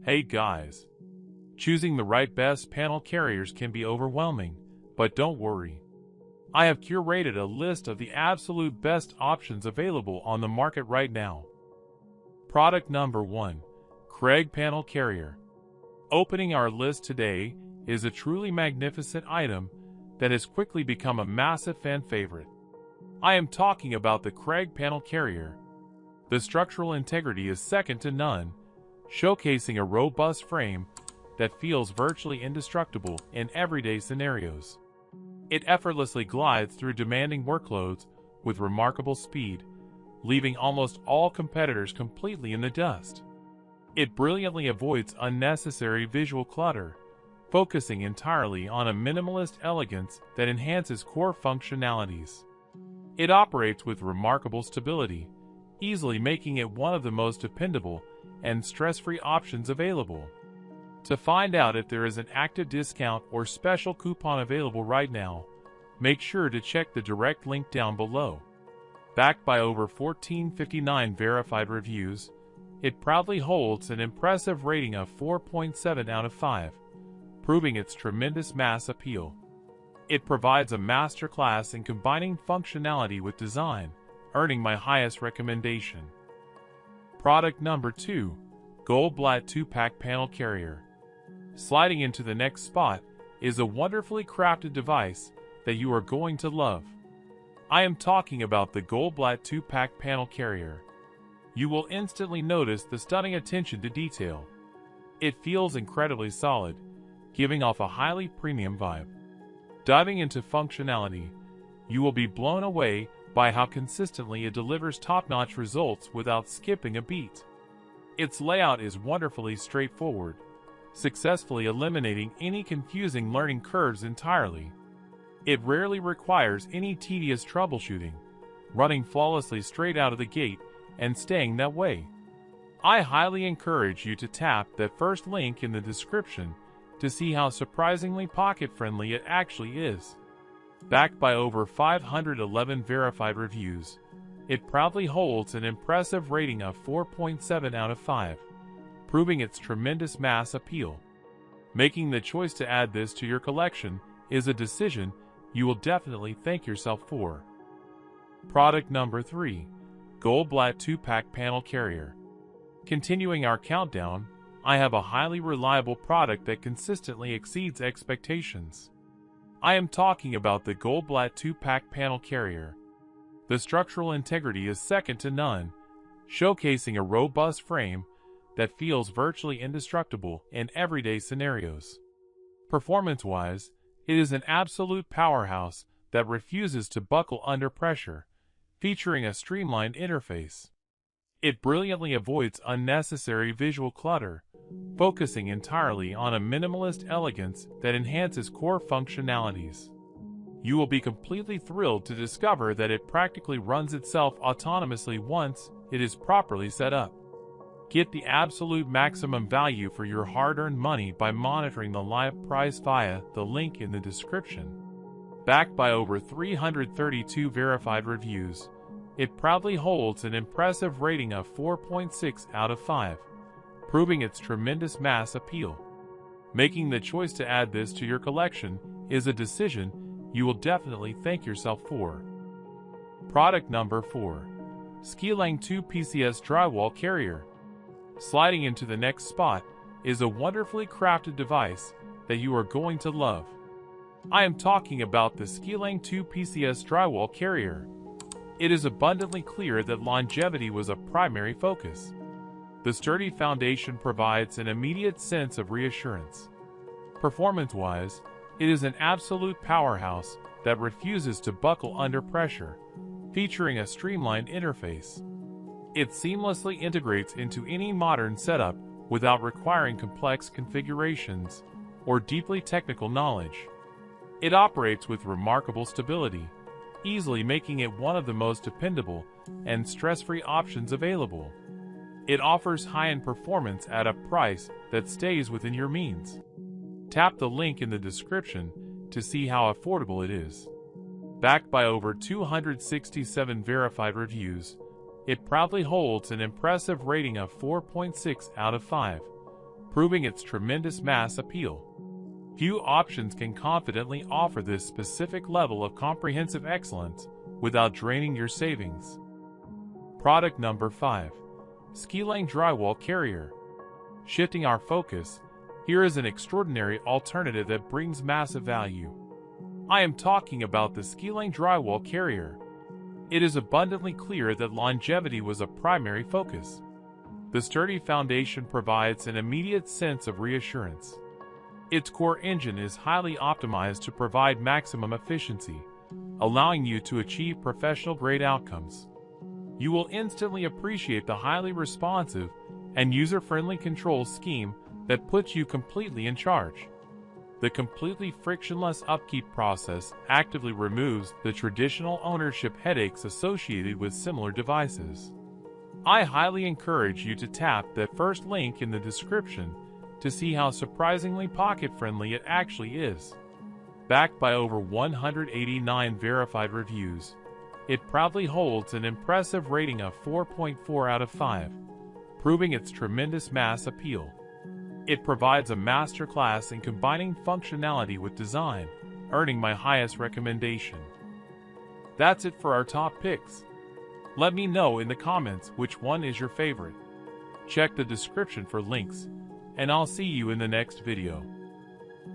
Hey guys! Choosing the right best panel carriers can be overwhelming, but don't worry. I have curated a list of the absolute best options available on the market right now. Product number 1. Craig Panel Carrier. Opening our list today is a truly magnificent item that has quickly become a massive fan favorite. I am talking about the Craig Panel Carrier. The structural integrity is second to none, showcasing a robust frame that feels virtually indestructible in everyday scenarios. It effortlessly glides through demanding workloads with remarkable speed, leaving almost all competitors completely in the dust. It brilliantly avoids unnecessary visual clutter, focusing entirely on a minimalist elegance that enhances core functionalities. It operates with remarkable stability, easily making it one of the most dependable and stress-free options available. To find out if there is an active discount or special coupon available right now, make sure to check the direct link down below. Backed by over 1,459 verified reviews, it proudly holds an impressive rating of 4.7 out of 5, proving its tremendous mass appeal. It provides a masterclass in combining functionality with design, earning my highest recommendation. Product number 2. Goldblatt 2-Pack Panel Carrier. Sliding into the next spot is a wonderfully crafted device that you are going to love. I am talking about the Goldblatt 2-Pack Panel Carrier. You will instantly notice the stunning attention to detail. It feels incredibly solid, giving off a highly premium vibe. Diving into functionality, you will be blown away by how consistently it delivers top-notch results without skipping a beat. Its layout is wonderfully straightforward, successfully eliminating any confusing learning curves entirely. It rarely requires any tedious troubleshooting, running flawlessly straight out of the gate and staying that way. I highly encourage you to tap that first link in the description to see how surprisingly pocket-friendly it actually is. Backed by over 511 verified reviews, it proudly holds an impressive rating of 4.7 out of 5, proving its tremendous mass appeal. Making the choice to add this to your collection is a decision you will definitely thank yourself for. Product number 3. Goldblatt 2-Pack Panel Carrier. Continuing our countdown, I have a highly reliable product that consistently exceeds expectations. I am talking about the Goldblatt 2-Pack Panel Carrier. The structural integrity is second to none, showcasing a robust frame that feels virtually indestructible in everyday scenarios. Performance-wise, it is an absolute powerhouse that refuses to buckle under pressure, featuring a streamlined interface. It brilliantly avoids unnecessary visual clutter, focusing entirely on a minimalist elegance that enhances core functionalities. You will be completely thrilled to discover that it practically runs itself autonomously once it is properly set up. Get the absolute maximum value for your hard-earned money by monitoring the live price via the link in the description. Backed by over 332 verified reviews, it proudly holds an impressive rating of 4.6 out of 5, proving its tremendous mass appeal. Making the choice to add this to your collection is a decision you will definitely thank yourself for. Product number 4. Skilang 2 PCS Drywall Carrier. Sliding into the next spot is a wonderfully crafted device that you are going to love. I am talking about the Skilang 2 PCS Drywall Carrier. It is abundantly clear that longevity was a primary focus. The sturdy foundation provides an immediate sense of reassurance. Performance-wise, it is an absolute powerhouse that refuses to buckle under pressure, featuring a streamlined interface. It seamlessly integrates into any modern setup without requiring complex configurations or deeply technical knowledge. It operates with remarkable stability, easily making it one of the most dependable and stress-free options available. It offers high-end performance at a price that stays within your means. Tap the link in the description to see how affordable it is. Backed by over 267 verified reviews, it proudly holds an impressive rating of 4.6 out of 5, proving its tremendous mass appeal. Few options can confidently offer this specific level of comprehensive excellence without draining your savings. Product number 5. Stanley Drywall Carrier. Shifting our focus, here is an extraordinary alternative that brings massive value. I am talking about the Stanley Drywall Carrier. It is abundantly clear that longevity was a primary focus. The sturdy foundation provides an immediate sense of reassurance. Its core engine is highly optimized to provide maximum efficiency, allowing you to achieve professional-grade outcomes. You will instantly appreciate the highly responsive and user-friendly control scheme that puts you completely in charge. The completely frictionless upkeep process actively removes the traditional ownership headaches associated with similar devices. I highly encourage you to tap that first link in the description to see how surprisingly pocket-friendly it actually is. Backed by over 189 verified reviews, it proudly holds an impressive rating of 4.4 out of 5, proving its tremendous mass appeal. It provides a masterclass in combining functionality with design, earning my highest recommendation. That's it for our top picks. Let me know in the comments which one is your favorite. Check the description for links, and I'll see you in the next video.